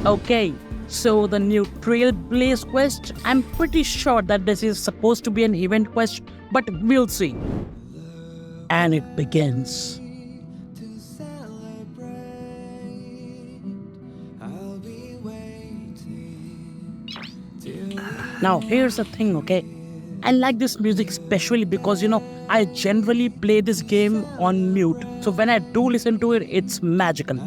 Okay, so the new Trailblaze quest, I'm pretty sure that this is supposed to be an event quest, but we'll see. And it begins. Now, here's the thing, okay? I like this music especially because, I generally play this game on mute. So when I do listen to it, it's magical.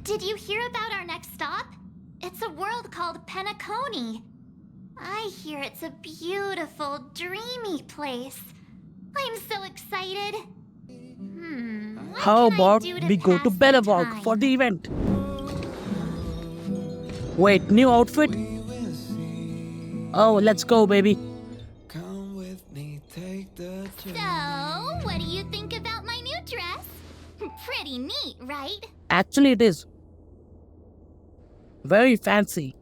Did you hear about our next stop? It's a world called Penacony. I hear it's a beautiful, dreamy place. I'm so excited. What How can I about do we go to pass the Bellevog time? for the event? Wait, new outfit? Oh, let's go, baby. So, what do you think about my new dress? Pretty neat, right? Actually, it is. Very fancy.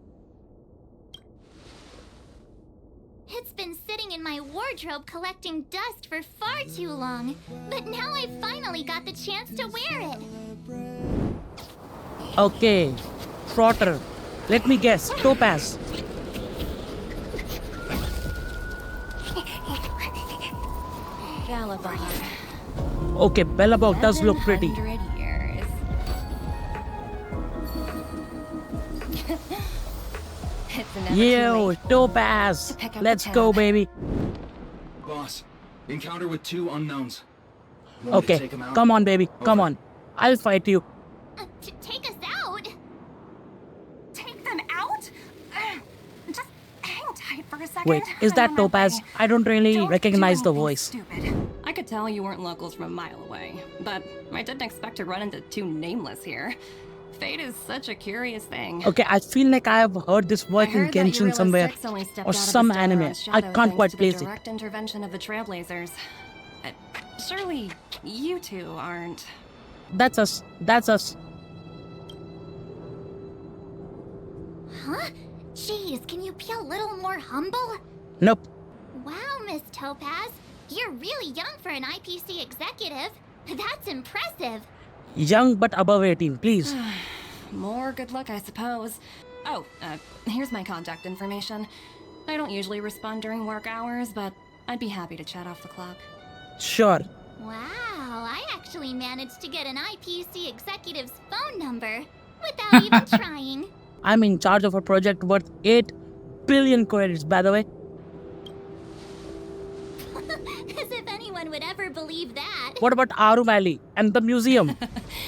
It's been sitting in my wardrobe collecting dust for far too long, but now I finally got the chance to wear it. Okay, Trotter. Let me guess, topaz. Okay, Bellevog does look pretty. 700 years. It's never too Yo, late. topaz. Pick up Let's the go, tab. baby. Boss, encounter with 2 unknowns. Want me to Okay, take 'em out? come on, baby. Come Okay. on. I'll fight you. Take us out? Take them out? Just hang tight for a second. Wait, is I'm that on my Topaz? way. I don't really Don't recognize do the anything voice. Stupid. I could tell you weren't locals from a mile away, but I didn't expect to run into 2 nameless here. Fate is such a curious thing. Okay, I feel like I have heard this I voice in heard that Genshin Eurilla somewhere. 6 only stepped Or out of some the Stellar anime. Rod's I shadow can't thanks quite to place the it. direct intervention of the Trailblazers. Surely you two aren't. That's us. That's us. Huh? Jeez, can you be a little more humble? Nope. Wow, Miss Topaz. You're really young for an IPC executive. That's impressive. Young but above 18, please. More good luck, I suppose. Oh, here's my contact information. I don't usually respond during work hours, but I'd be happy to chat off the clock. Sure. Wow, I actually managed to get an IPC executive's phone number without even trying. I'm in charge of a project worth 8 billion credits, by the way. As if anyone would ever believe that. What about Aru Valley and the museum?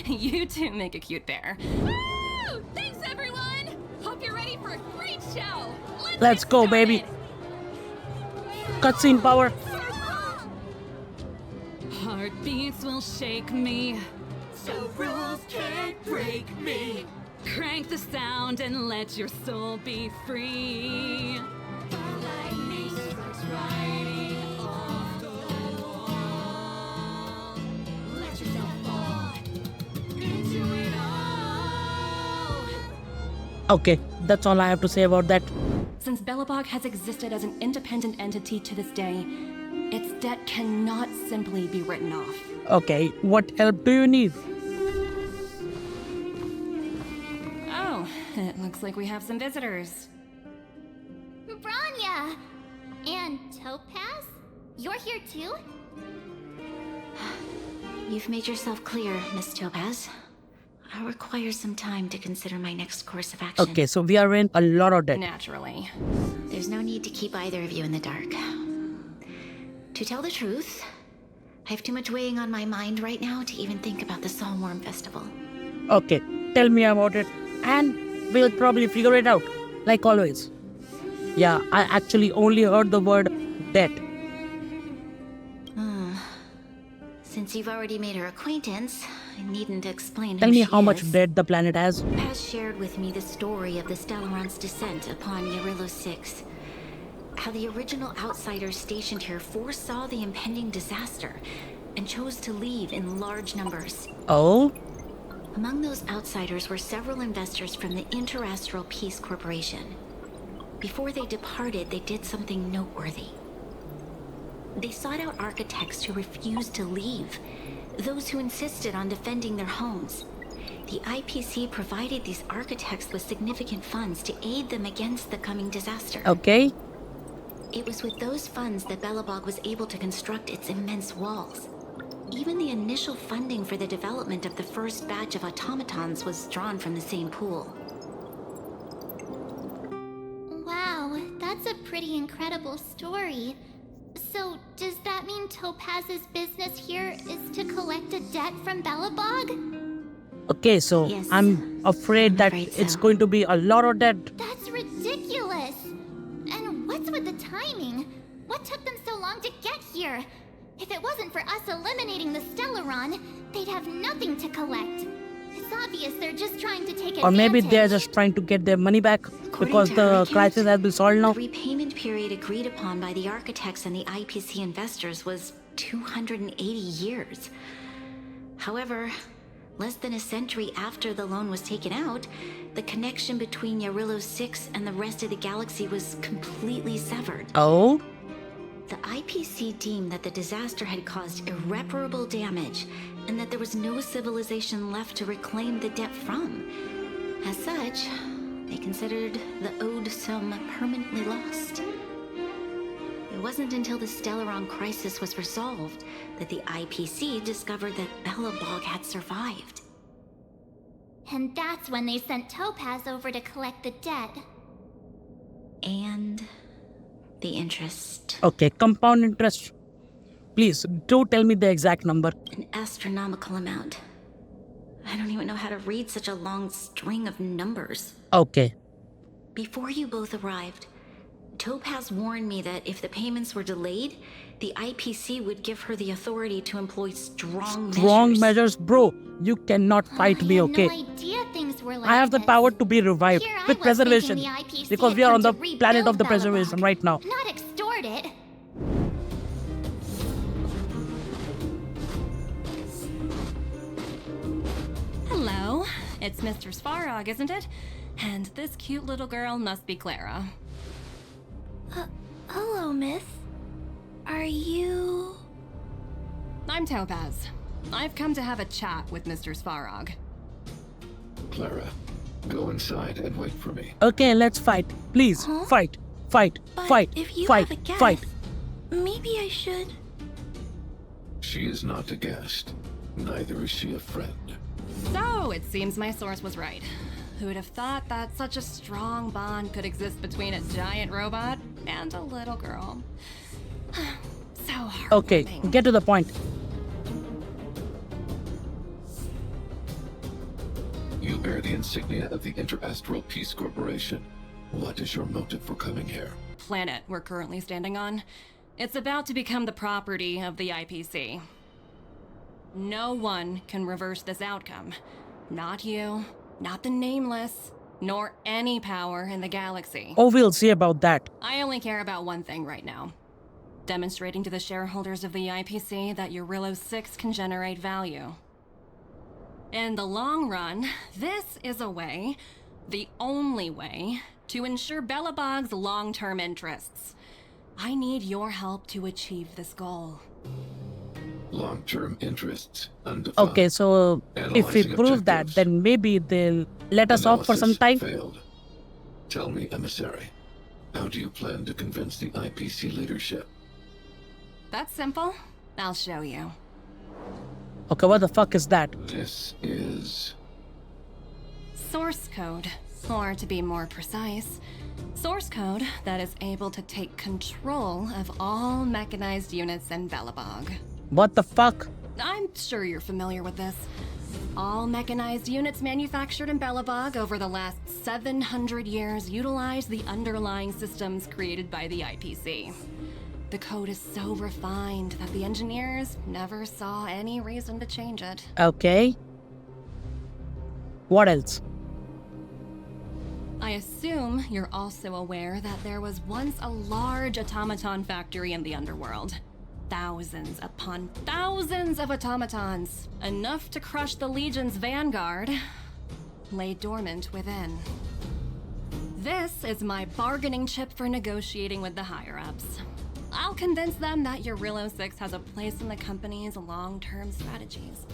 You two make a cute pair. Woo! Thanks, everyone! Hope you're ready for a great show! Let's get go, started. baby. Cutscene power. Heartbeats will shake me, So rules can't break me. crank the sound and let your soul be free. Lightning strikes right off the wall. Let yourself fall into it all. Okay, that's all I have to say about that. Since Bellevog has existed as an independent entity to this day, its debt cannot simply be written off. Okay, what help do you need? Oh, it looks like we have some visitors. Bronya! And Topaz? You're here too? You've made yourself clear, Miss Topaz. I'll require some time to consider my next course of action. Okay, so we are in a lot of debt. Naturally. There's no need to keep either of you in the dark. To tell the truth, I have too much weighing on my mind right now to even think about the Saltworm Festival. Okay, tell me about it and we'll probably figure it out, like always. Yeah, I actually only heard the word debt. Since you've already made her acquaintance, I needn't explain Tell who me she how much is. debt the planet has. Paz shared with me the story of the Stellaron's descent upon Yarilo 6. How the original outsiders stationed here foresaw the impending disaster and chose to leave in large numbers. Oh? Among those outsiders were several investors from the Interastral Peace Corporation. Before they departed, they did something noteworthy. They sought out architects who refused to leave, those who insisted on defending their homes. The IPC provided these architects with significant funds to aid them against the coming disaster. Okay. It was with those funds that Belobog was able to construct its immense walls. Even the initial funding for the development of the first batch of automatons was drawn from the same pool. Wow, that's a pretty incredible story. So, does that mean Topaz's business here is to collect a debt from Belobog? Okay, so Yes, I'm afraid that afraid it's so. going to be a lot of debt. That's ridiculous! And what's with the timing? What took them so long to get here? If it wasn't for us eliminating the Stellaron, they'd have nothing to collect. It's obvious they're just trying to take advantage. Or maybe they're just trying to get their money back because to the our account, crisis has been solved now. The repayment period agreed upon by the architects and the IPC investors was 280 years. However, less than a century after the loan was taken out, the connection between Yarillo 6 and the rest of the galaxy was completely severed. Oh? The IPC deemed that the disaster had caused irreparable damage and that there was no civilization left to reclaim the debt from. As such, they considered the owed sum permanently lost. It wasn't until the Stellaron crisis was resolved that the IPC discovered that Belobog had survived. And that's when they sent Topaz over to collect the debt. And the interest. Okay, compound interest. Please, do tell me the exact number. An astronomical amount. I don't even know how to read such a long string of numbers. Okay. Before you both arrived, Topaz warned me that if the payments were delayed, the IPC would give her the authority to employ strong Measures, bro. You cannot fight me, okay? I had no idea things were like I have the this. power to be revived Here I with was preservation. thinking the IPC Because had we are on come the to planet of the rebuild preservation Belobog, right now. Not extort it. Hello, it's Mr. Svarog, isn't it? And this cute little girl must be Clara. Hello, miss. Are you... I'm Topaz. I've come to have a chat with Mr. Svarog. Clara, go inside and wait for me. Okay, let's fight. Please, Huh? fight. Fight. But Fight. if you Fight. have a guess, Fight. maybe I should... She is not a guest. Neither is she a friend. So, it seems my source was right. Who would have thought that such a strong bond could exist between a giant robot and a little girl? So Okay, heartwarming. get to the point. You bear the insignia of the Interastral Peace Corporation. What is your motive for coming here? Planet we're currently standing on. It's about to become the property of the IPC. No one can reverse this outcome. Not you, not the Nameless, nor any power in the galaxy. Oh, we'll see about that. I only care about one thing right now. Demonstrating to the shareholders of the IPC that Yarillo 6 can generate value. In the long run, this is a way, the only way, to ensure Belobog's long-term interests. I need your help to achieve this goal. Long-term interests undefined. Okay, so if we Analyzing prove that, objectives. then maybe they'll let us off for some Analysis time. failed. Tell me, emissary, how do you plan to convince the IPC leadership? That's simple. I'll show you. Okay, what the fuck is that? This is... Source code, or to be more precise, source code that is able to take control of all mechanized units in Belobog. What the fuck? I'm sure you're familiar with this. All mechanized units manufactured in Belobog over the last 700 years utilize the underlying systems created by the IPC. The code is so refined that the engineers never saw any reason to change it. Okay. What else? I assume you're also aware that there was once a large automaton factory in the underworld. Thousands upon thousands of automatons, enough to crush the Legion's vanguard, lay dormant within. This is my bargaining chip for negotiating with the higher-ups. I'll convince them that Eurillo 6 has a place in the company's long-term strategies.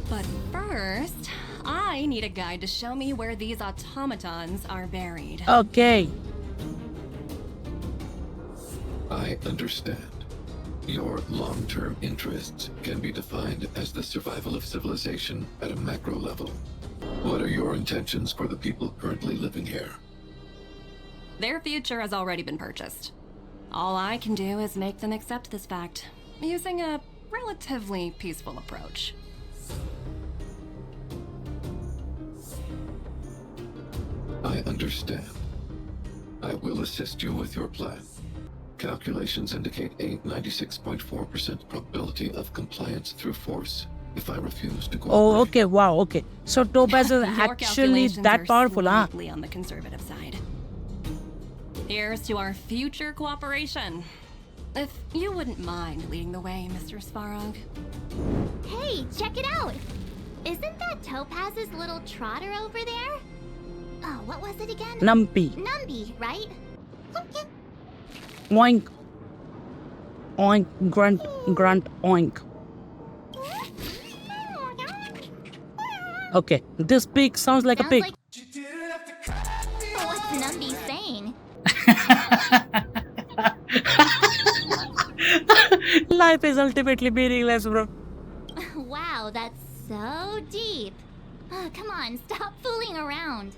But first, I need a guide to show me where these automatons are buried. Okay. I understand. Your long-term interests can be defined as the survival of civilization at a macro level. What are your intentions for the people currently living here? Their future has already been purchased. All I can do is make them accept this fact, using a relatively peaceful approach. I understand. I will assist you with your plan. Calculations indicate a 96.4% probability of compliance through force if I refuse to cooperate. Oh, okay, wow, okay. So Topaz is Your actually calculations that are powerful, huh? slightly on the conservative side. Here's to our future cooperation. If you wouldn't mind leading the way, Mr. Svarog. Hey, check it out! Isn't that Topaz's little trotter over there? Oh, what was it again? Numpy. Numby, right? Oink. Oink. Grunt. Grunt. Oink. Okay, this pig sounds like a Sounds pig. like... What's Numby saying? Life is ultimately meaningless, bro. Wow, that's so deep. Come on, stop fooling around.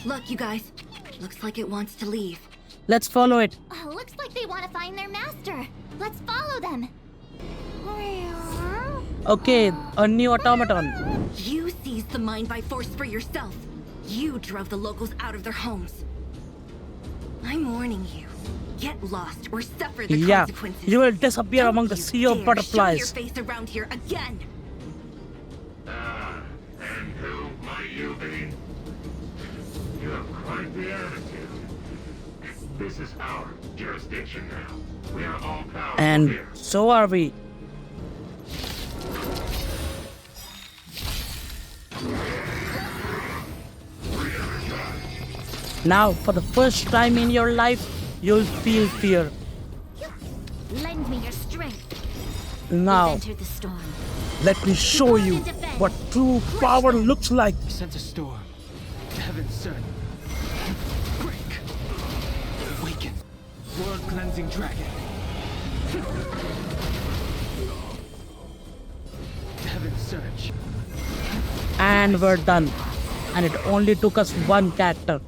Look, you guys. Looks like it wants to leave. Let's follow it. Looks like they want to find their master. Let's follow them. Okay, a new automaton. You seized the mine by force for yourself. You drove the locals out of their homes. I'm warning you. Get lost or suffer the Yeah, consequences. you will disappear Don't among the you sea of dare butterflies. Show your face around here again. And who might you be? You have quite the attitude. This is our jurisdiction now. We are all powerful And here. so are we. Now, for the first time in your life, you'll feel fear. Lend me your strength. Now, Enter the storm. let me show you what true power looks like. Sense a storm. Heaven sent. Break. Awaken. World cleansing dragon. Heaven surge. And we're done. And it only took us one character.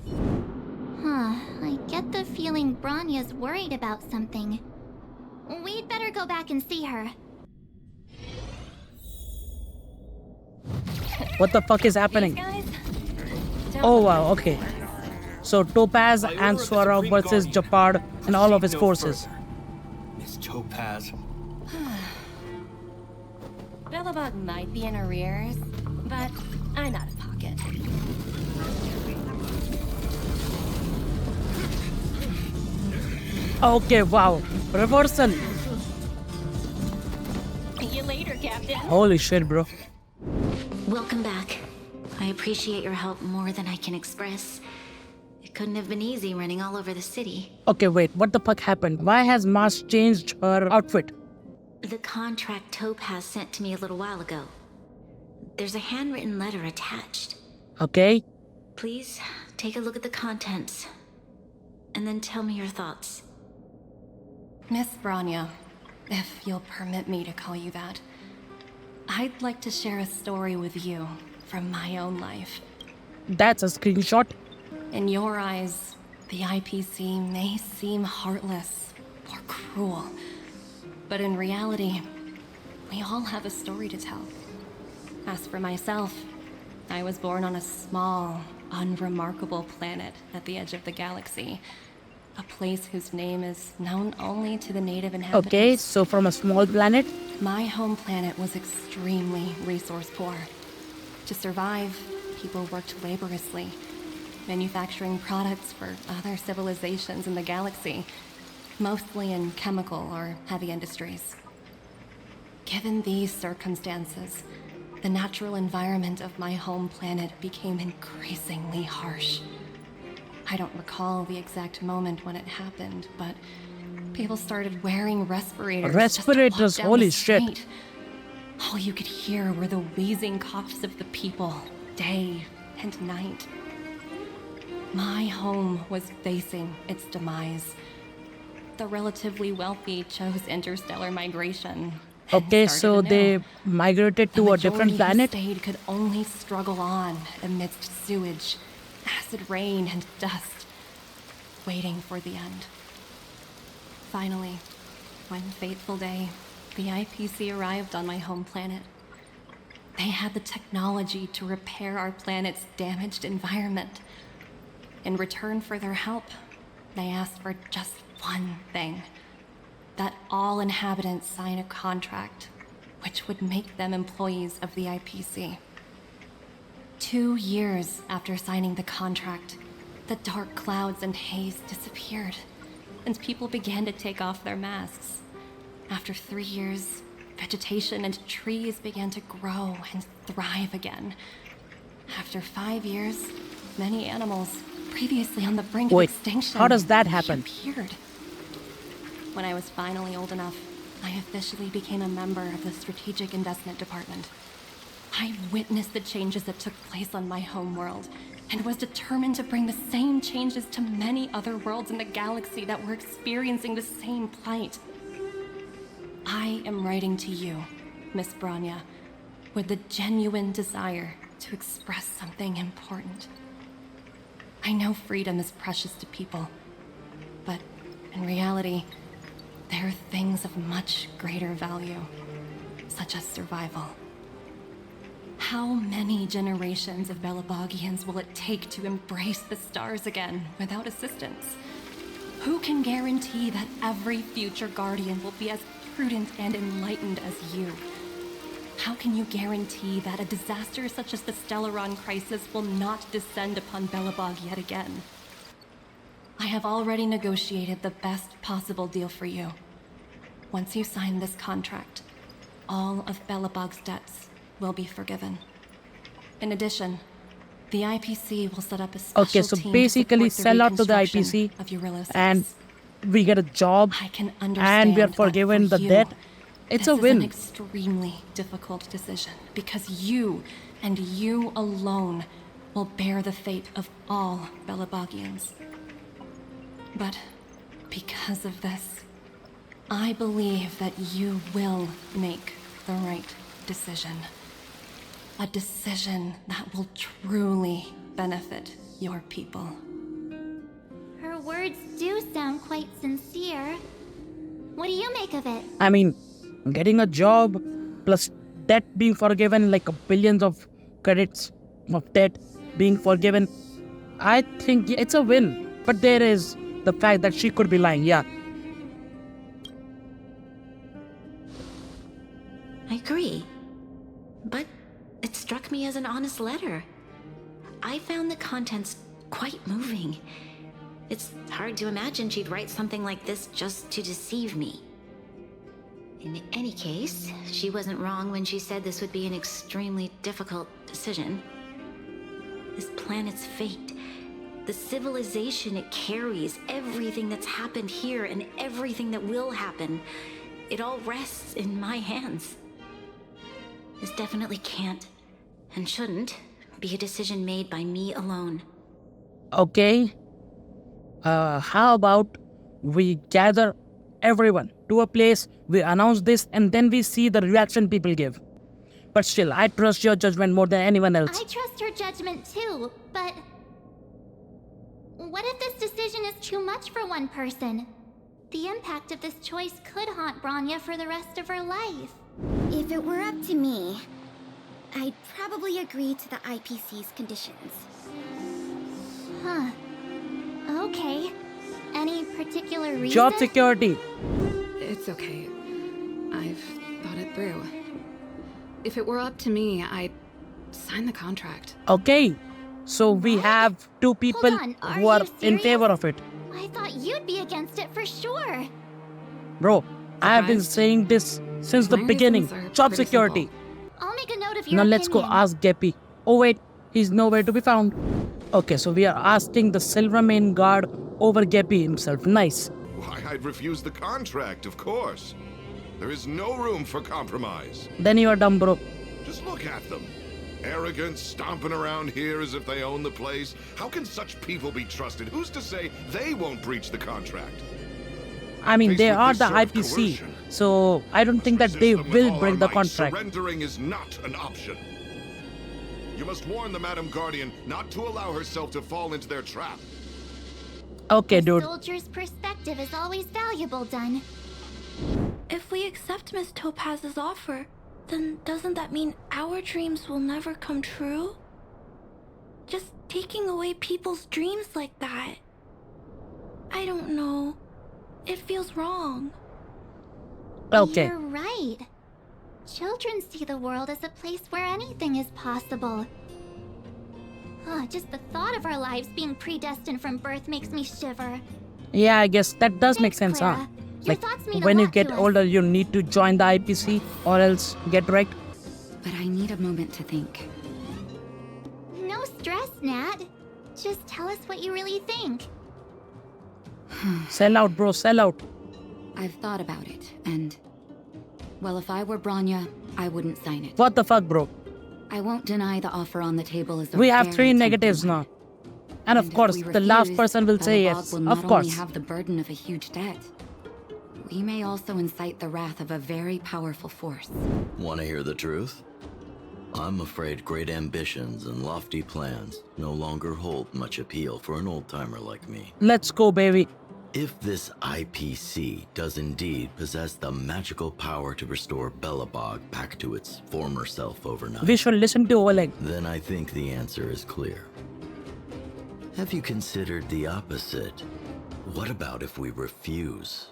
I get the feeling Bronya's worried about something. We'd better go back and see her. What the fuck is happening? Oh wow, okay. So Topaz and Swarov versus Japard and all of his forces. Miss Topaz. Billabug might be in arrears, but I'm out of pocket. Okay, wow. Reversal. See you later, Captain. Holy shit, bro. Welcome back. I appreciate your help more than I can express. It couldn't have been easy running all over the city. Okay, wait. What the fuck happened? Why has Mars changed her outfit? The contract Topaz sent to me a little while ago. There's a handwritten letter attached. Okay. Please take a look at the contents, and then tell me your thoughts. Miss Bronya, if you'll permit me to call you that, I'd like to share a story with you from my own life. That's a screenshot. In your eyes, the IPC may seem heartless or cruel, but in reality, we all have a story to tell. As for myself, I was born on a small, unremarkable planet at the edge of the galaxy. A place whose name is known only to the native inhabitants. Okay, so from a small planet. My home planet was extremely resource poor. To survive, people worked laboriously, manufacturing products for other civilizations in the galaxy, mostly in chemical or heavy industries. Given these circumstances, the natural environment of my home planet became increasingly harsh. I don't recall the exact moment when it happened, but people started wearing respirators. Respirators, just to walk down holy the shit. street. All you could hear were the wheezing coughs of the people, day and night. My home was facing its demise. The relatively wealthy chose interstellar migration. and Okay, started so anew. they migrated The to a different majority planet. who stayed could only struggle on amidst sewage, acid rain, and dust, waiting for the end. Finally, one fateful day, the IPC arrived on my home planet. They had the technology to repair our planet's damaged environment. In return for their help, they asked for just one thing: that all inhabitants sign a contract which would make them employees of the IPC. 2 years after signing the contract, the dark clouds and haze disappeared, and people began to take off their masks. After 3 years, vegetation and trees began to grow and thrive again. After 5 years, many animals previously on the brink Wait, of extinction how does that happen? reappeared. When I was finally old enough, I officially became a member of the Strategic Investment Department. I witnessed the changes that took place on my home world, and was determined to bring the same changes to many other worlds in the galaxy that were experiencing the same plight. I am writing to you, Miss Bronya, with the genuine desire to express something important. I know freedom is precious to people, but in reality, there are things of much greater value, such as survival. How many generations of Belabogians will it take to embrace the stars again without assistance? Who can guarantee that every future guardian will be as prudent and enlightened as you? How can you guarantee that a disaster such as the Stellaron crisis will not descend upon Belobog yet again? I have already negotiated the best possible deal for you. Once you sign this contract, all of Belobog's debts will be forgiven. In addition, the IPC will set up a special Okay, so team basically to support the sell out to the reconstruction IPC of Eurilo 6. and we get a job I can and understand we are that forgiven for the you, debt. It's a this is win. an extremely difficult decision because you and you alone will bear the fate of all Belabogians. But because of this, I believe that you will make the right decision. A decision that will truly benefit your people. Her words do sound quite sincere. What do you make of it? I mean, getting a job plus debt being forgiven, like billions of credits of debt being forgiven, I think it's a win. But there is the fact that she could be lying, yeah. I agree. But it struck me as an honest letter. I found the contents quite moving. It's hard to imagine she'd write something like this just to deceive me. In any case, she wasn't wrong when she said this would be an extremely difficult decision. This planet's fate, the civilization it carries, everything that's happened here and everything that will happen, it all rests in my hands. This definitely can't, and shouldn't, be a decision made by me alone. Okay. How about we gather everyone to a place, we announce this, and then we see the reaction people give. But still, I trust your judgment more than anyone else. I trust her judgment too, but... what if this decision is too much for one person? The impact of this choice could haunt Bronya for the rest of her life. If it were up to me, I'd probably agree to the IPC's conditions. Huh. Okay. Any particular reason? Job security. It's okay. I've thought it through. If it were up to me, I'd sign the contract. Okay. So we have two people on, who are are you in serious? favor of it. I thought you'd be against it for sure. Bro, I have been Surprised? saying this since the My beginning. reasons are Job pretty security. simple. I'll make a note of your Now let's go opinion. ask Geppy. Oh wait, he's nowhere to be found. Okay, so we are asking the Silvermane guard over Geppy himself. Nice. Why, I'd refuse the contract, of course. There is no room for compromise. Then you are dumb, bro. Just look at them. Arrogant, stomping around here as if they own the place. How can such people be trusted? Who's to say they won't breach the contract? I mean, they Faced are with the this sort of IPC, coercion, so I don't think that they resist them with will all break our the might. contract. Surrendering is not an option. You must warn the Madam Guardian not to allow herself to fall into their trap. Okay, The dude. soldier's perspective is always valuable, Dun. If we accept Miss Topaz's offer, then doesn't that mean our dreams will never come true? Just taking away people's dreams like that. I don't know. It feels wrong. Okay. You're right. Children see the world as a place where anything is possible. Just the thought of our lives being predestined from birth makes me shiver. Yeah, I guess that does make sense, huh? Clara. Your Like, thoughts mean a when you lot get to us. older, you need to join the IPC or else get wrecked. But I need a moment to think. No stress, Nat. Just tell us what you really think. Sell out, bro, sell out. I've thought about it, and... well, if I were Bronya, I wouldn't sign it. What the fuck, bro? I won't deny the offer on the table is a We have very 3 tempting negatives one. now. And of if course, we the last refuse, person will say Belobog yes. will not Of only course. have the burden of a huge debt. We may also incite the wrath of a very powerful force. Want to hear the truth? I'm afraid great ambitions and lofty plans no longer hold much appeal for an old-timer like me. Let's go, baby. If this IPC does indeed possess the magical power to restore Belobog back to its former self overnight, We should listen to Oleg. then I think the answer is clear. Have you considered the opposite? What about if we refuse?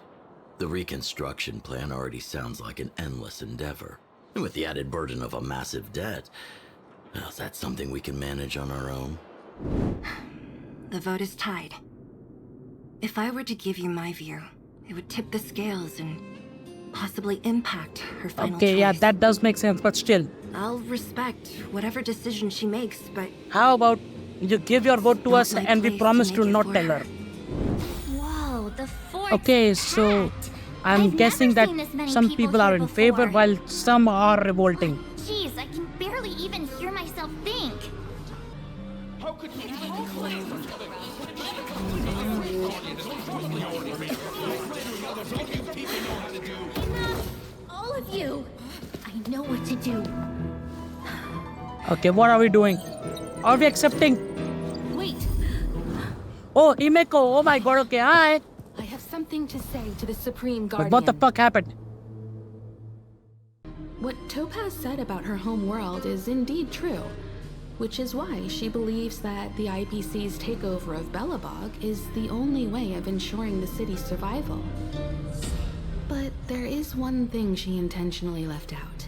The reconstruction plan already sounds like an endless endeavor. And with the added burden of a massive debt, well, is that something we can manage on our own? The vote is tied. If I were to give you my view, it would tip the scales and possibly impact her final Okay, choice. yeah, that does make sense, but still. I'll respect whatever decision she makes, but How about you give your vote to Not us my and we place to promise make to it not for tell her. her? Whoa, the fort's Okay, so packed. I'm I've guessing never that seen this many some people people are here in favor before. while some are revolting. Jeez, I can barely even hear myself think. How could you All of you! I know what to do. Okay, what are we doing? Are we accepting? Wait, Oh, himeko, oh my god, okay, hi. I have something to say to the Supreme But Guardian. what the fuck happened? What Topaz said about her home world is indeed true, which is why she believes that the IPC's takeover of Belobog is the only way of ensuring the city's survival. But there is one thing she intentionally left out.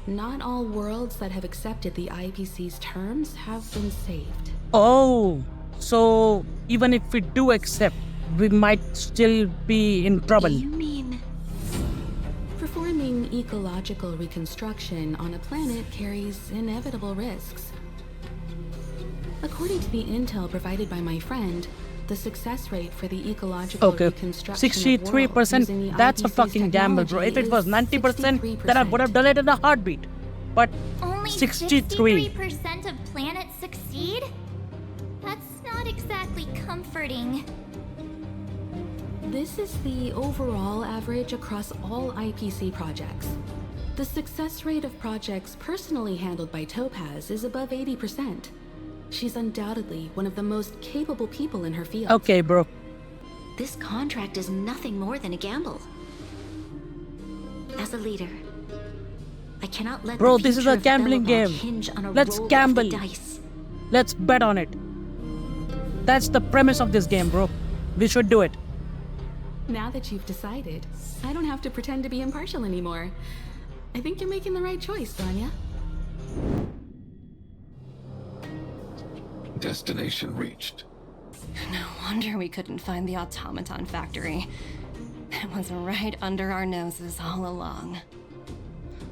Not all worlds that have accepted the IPC's terms have been saved. Oh, so even if we do accept, we might still be in trouble. You mean Performing ecological reconstruction on a planet carries inevitable risks. According to the intel provided by my friend, the success rate for the ecological Okay, reconstruction of worlds using the 63%, that's a IPC's fucking gamble, bro. If it was 90%, then I would have done it in a heartbeat. But Only 63. 63% of planets succeed? That's not exactly comforting. This is the overall average across all IPC projects. The success rate of projects personally handled by Topaz is above 80%. She's undoubtedly one of the most capable people in her field. Okay, bro. This contract is nothing more than a gamble. As a leader, I cannot let Bro, the this is future a of gambling Belobog game. hinge on a Let's roll of gamble. the dice. Let's bet on it. That's the premise of this game, bro. We should do it. Now that you've decided, I don't have to pretend to be impartial anymore. I think you're making the right choice, Bronya. Destination reached. no wonder we couldn't find the automaton factory. It was right under our noses all along.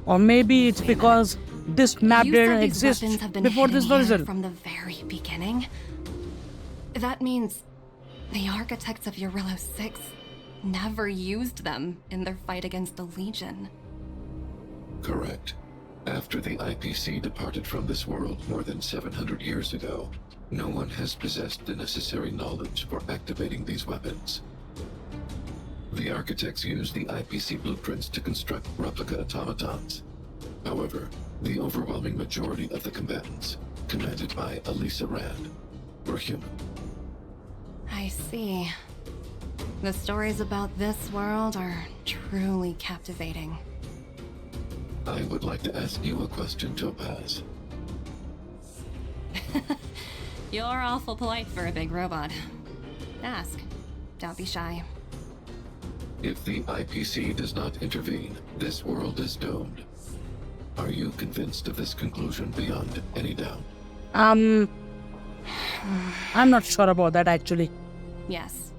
Or maybe it's because this map You didn't said these exist weapons have been before hidden this here version. from the very beginning. That means the architects of Eurillo 6 never used them in their fight against the Legion. Correct. After the IPC departed from this world more than 700 years ago, no one has possessed the necessary knowledge for activating these weapons. The architects used the IPC blueprints to construct replica automatons. However, the overwhelming majority of the combatants, commanded by Elisa Rand, were human. I see. The stories about this world are truly captivating. I would like to ask you a question, Topaz. You're awful polite for a big robot. Ask. Don't be shy. If the IPC does not intervene, this world is doomed. Are you convinced of this conclusion beyond any doubt? I'm not sure about that actually. Yes.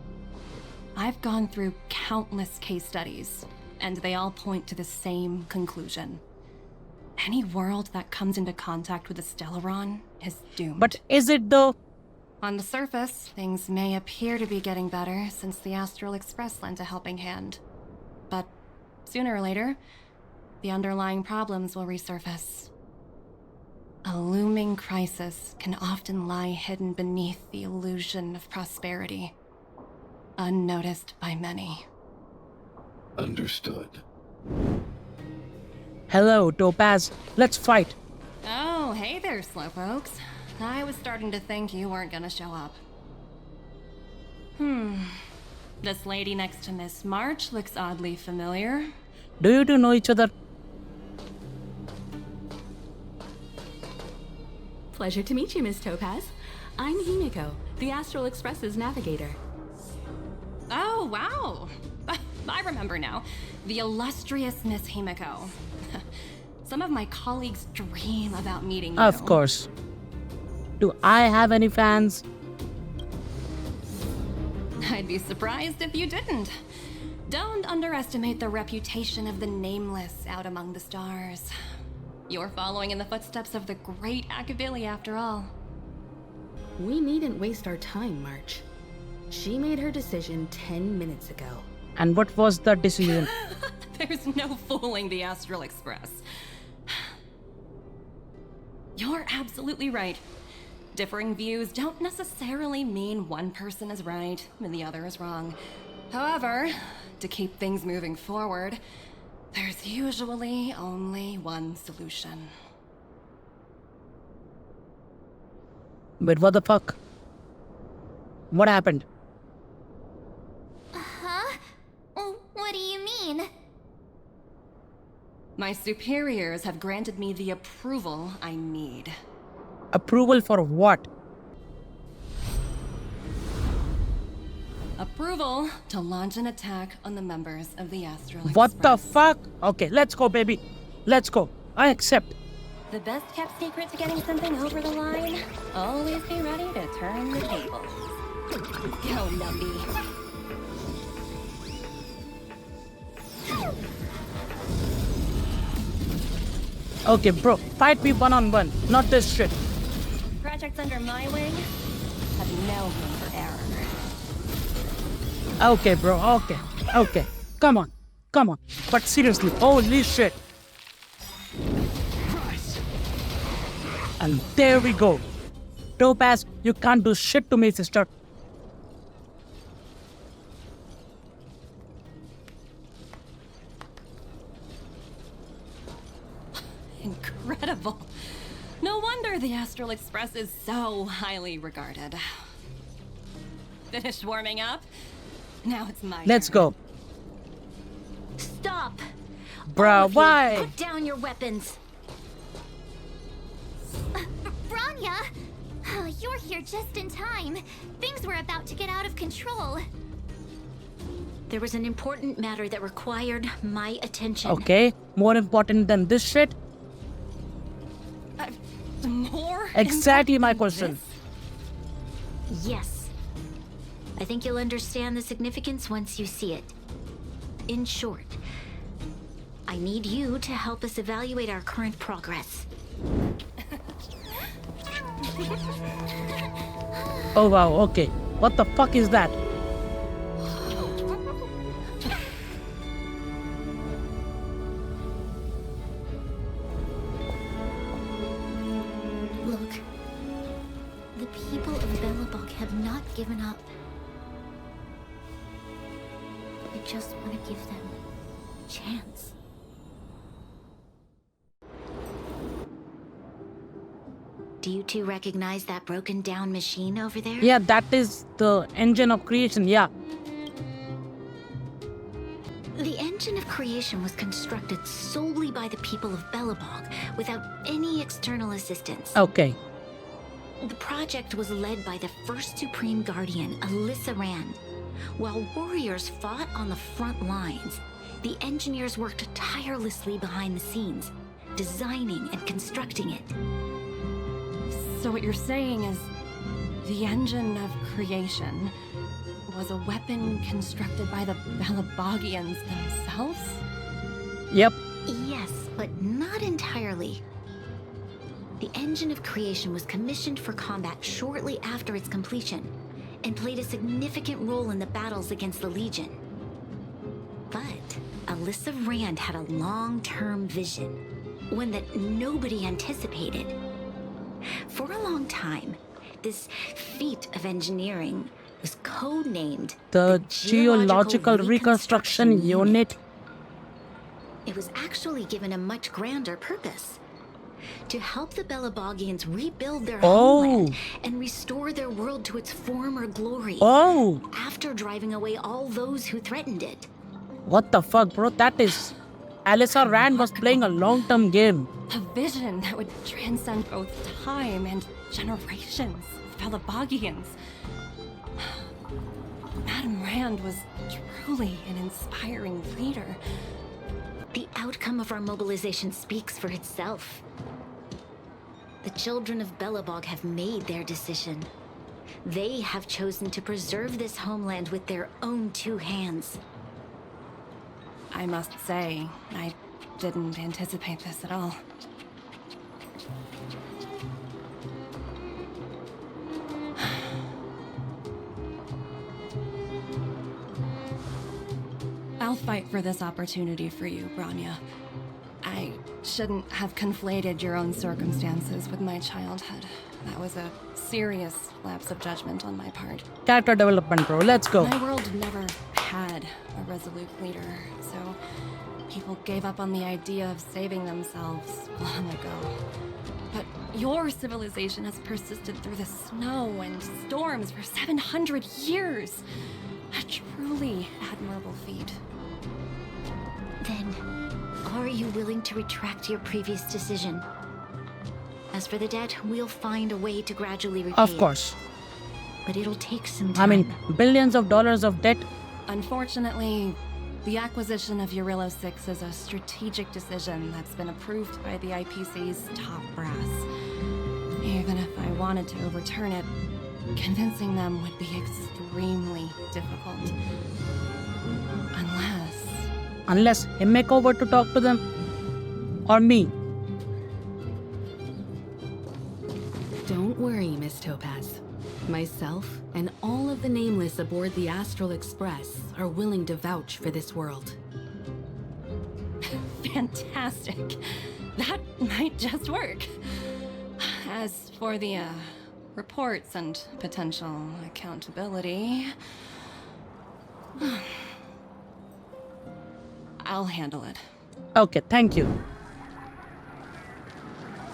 I've gone through countless case studies, and they all point to the same conclusion. Any world that comes into contact with a Stellaron is doomed. But is it though? On the surface, things may appear to be getting better since the Astral Express lent a helping hand. But sooner or later, the underlying problems will resurface. A looming crisis can often lie hidden beneath the illusion of prosperity, unnoticed by many. Understood. Hello, Topaz. Let's fight. Oh, hey there, slowpokes. I was starting to think you weren't gonna show up. This lady next to Miss March looks oddly familiar. Do you two know each other? Pleasure to meet you, Miss Topaz. I'm Himeko, the Astral Express's navigator. Oh, wow. I remember now. The illustrious Miss Himeko. Some of my colleagues dream about meeting you. Of course. Do I have any fans? I'd be surprised if you didn't. Don't underestimate the reputation of the nameless out among the stars. You're following in the footsteps of the great Akabili, after all. We needn't waste our time, March. She made her decision 10 minutes ago. And what was the decision? There's no fooling the Astral Express. You're absolutely right. Differing views don't necessarily mean one person is right and the other is wrong. However, to keep things moving forward, there's usually only one solution. But what the fuck? What happened? Huh? What do you mean? My superiors have granted me the approval I need. Approval for what? Approval to launch an attack on the members of the Astral Express. What the fuck? Okay, let's go, baby. Let's go. I accept. The best kept secret to getting something over the line? Always be ready to turn the tables. Go, Numbie. Okay, bro. Fight me one-on-one. Not this shit. Projects under my wing have no room for error. Okay, bro. Okay. Okay. Come on. Come on. But seriously, holy shit. And there we go. Topaz, you can't do shit to me, sister. Incredible. No wonder the Astral Express is so highly regarded. Finished warming up? Now it's my Let's turn. go. Stop! Bruh, why? Put down your weapons. Bronya! Oh, you're here just in time. Things were about to get out of control. There was an important matter that required my attention. Okay, more important than this shit? More? Exactly my question. Yes. I think you'll understand the significance once you see it. In short, I need you to help us evaluate our current progress. Oh wow, okay. What the fuck is that? Look. The people of Belobog have not given up. I just want to give them a chance. Do you two recognize that broken down machine over there? Yeah, that is the engine of creation, yeah. The engine of creation was constructed solely by the people of Belobog, without any external assistance. Okay. The project was led by the first Supreme Guardian, Alyssa Rand. While warriors fought on the front lines, the engineers worked tirelessly behind the scenes, designing and constructing it. So what you're saying is the engine of creation was a weapon constructed by the Belabogians themselves? Yep. Yes, but not entirely. The engine of creation was commissioned for combat shortly after its completion, and played a significant role in the battles against the Legion. But Alyssa Rand had a long-term vision, one that nobody anticipated. For a long time, this feat of engineering was codenamed the Geological Reconstruction Unit. It was actually given a much grander purpose. To help the Belabogians rebuild their homeland and restore their world to its former glory. After driving away all those who threatened it. What the fuck, bro? That is... Alyssa Rand was playing a long-term game. A vision that would transcend both time and generations of Belabogians. Madame Rand was truly an inspiring leader. The outcome of our mobilization speaks for itself. The children of Belobog have made their decision. They have chosen to preserve this homeland with their own two hands. I must say, I didn't anticipate this at all. I'll fight for this opportunity for you, Bronya. I shouldn't have conflated your own circumstances with my childhood. That was a serious lapse of judgment on my part. Character development, bro. Let's go. My world never had a resolute leader, so people gave up on the idea of saving themselves long ago. But your civilization has persisted through the snow and storms for 700 years. A truly admirable feat. Then, are you willing to retract your previous decision? As for the debt, we'll find a way to gradually repay Of course. it. But it'll take some time. I mean, billions of dollars of debt. Unfortunately, the acquisition of Eurillo 6 is a strategic decision that's been approved by the IPC's top brass. Even if I wanted to overturn it, convincing them would be extremely difficult. Unless himeko were to talk to them. Or me. Don't worry, Miss Topaz. Myself and all of the Nameless aboard the Astral Express are willing to vouch for this world. Fantastic. That might just work. As for the reports and potential accountability, I'll handle it. Okay, thank you.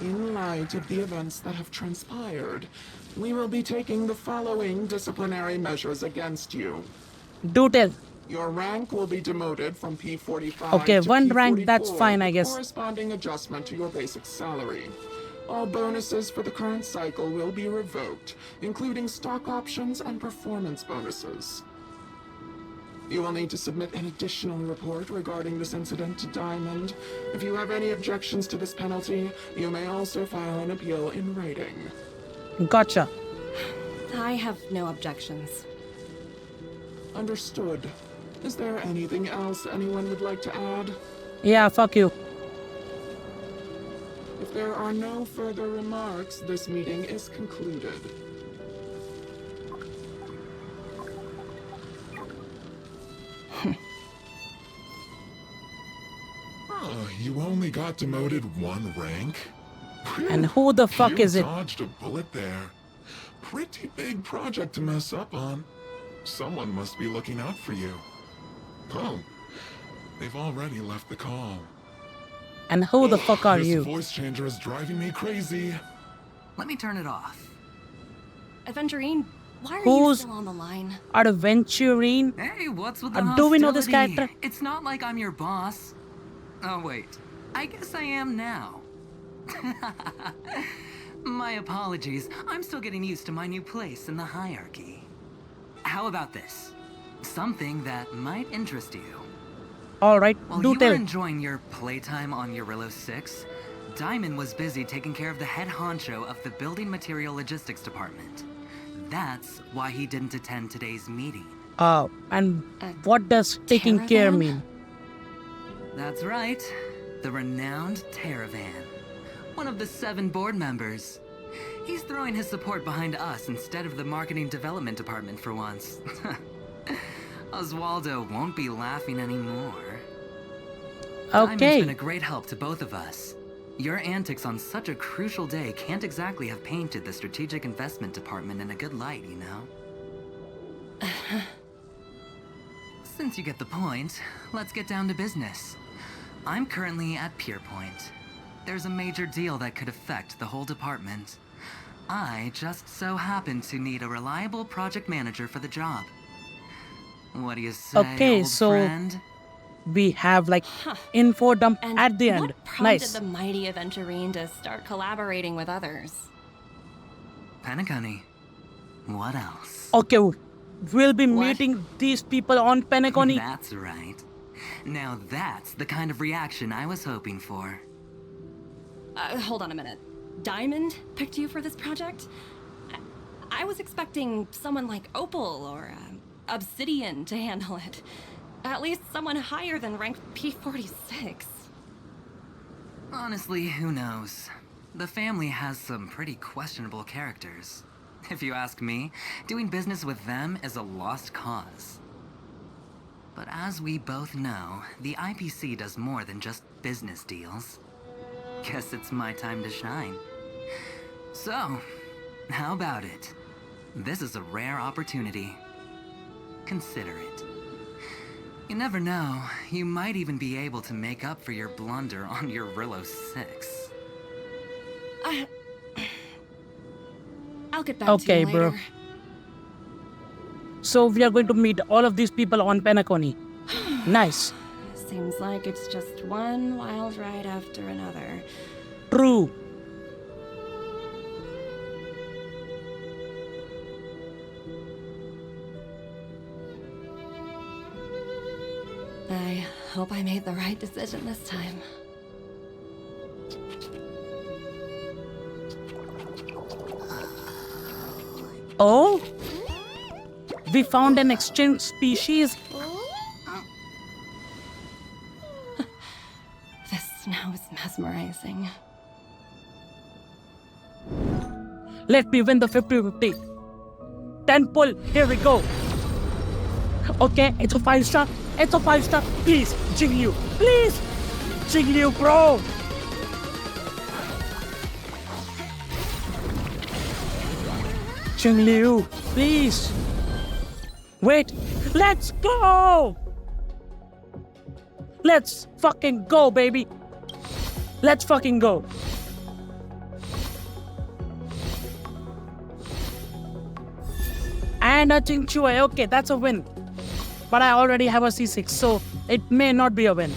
In light of the events that have transpired, we will be taking the following disciplinary measures against you. Do tell. Your rank will be demoted from P45 Okay, to one P44 rank, that's fine, I with guess. corresponding adjustment to your basic salary. All bonuses for the current cycle will be revoked, including stock options and performance bonuses. You will need to submit an additional report regarding this incident to Diamond. If you have any objections to this penalty, you may also file an appeal in writing. Gotcha. I have no objections. Understood. Is there anything else anyone would like to add? Yeah, fuck you. If If there are no further remarks, this meeting is concluded. Oh, you only got demoted 1 rank? And who the fuck is it? You dodged a bullet there. Pretty big project to mess up on. Someone must be looking out for you. Oh, they've already left the call. And who the fuck are This you? voice changer is driving me crazy. Let me turn it off. Adventurine, why are Who's you still on the line? Adventurine? Hey, what's with the Do we know this hostility? character? It's not like I'm your boss. Oh, wait. I guess I am now. My apologies. I'm still getting used to my new place in the hierarchy. How about this? Something that might interest you. Alright, While do you tell. were enjoying your playtime on Eurillo 6, Diamond was busy taking care of the head honcho of the Building Material Logistics Department. That's why he didn't attend today's meeting. And what does taking care caravan? mean? That's right. The renowned Caravan. One of the 7 board members. He's throwing his support behind us instead of the marketing development department for once. Oswaldo won't be laughing anymore. Diamond's been a great help to both of us. Your antics on such a crucial day can't exactly have painted the strategic investment department in a good light, you know? Since you get the point, let's get down to business. I'm currently at Pierpoint. There's a major deal that could affect the whole department. I just so happen to need a reliable project manager for the job. What do you say, Okay, old so friend? we have like info dump And at the end. what prompted Nice. the mighty Adventurine to start collaborating with others? Penacony. What else? Okay, we'll be meeting these people on Penacony. That's right. Now that's the kind of reaction I was hoping for. Hold on a minute. Diamond picked you for this project? I was expecting someone like Opal or Obsidian to handle it. At least someone higher than rank P46. Honestly, who knows? The family has some pretty questionable characters. If you ask me, doing business with them is a lost cause. But as we both know, the IPC does more than just business deals. Guess it's my time to shine. So, how about it? This is a rare opportunity. Consider it. You never know, you might even be able to make up for your blunder on your Eurillo 6. I'll get back to you later. Bro. So we are going to meet all of these people on Penacony. Nice. Seems like it's just one wild ride after another. True. I hope I made the right decision this time. Oh? We found an extinct species. This snow is mesmerizing. Let me win the 50-50. 10 pull. Here we go. Okay, it's a 5-star. It's a 5-star. Please, Jingliu. Please. Jingliu, bro. Jingliu, please. Wait. Let's go. Let's fucking go, baby. Let's fucking go. And a Chinchue. Okay, that's a win. But I already have a C6, so it may not be a win.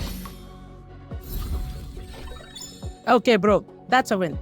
Okay, bro. That's a win.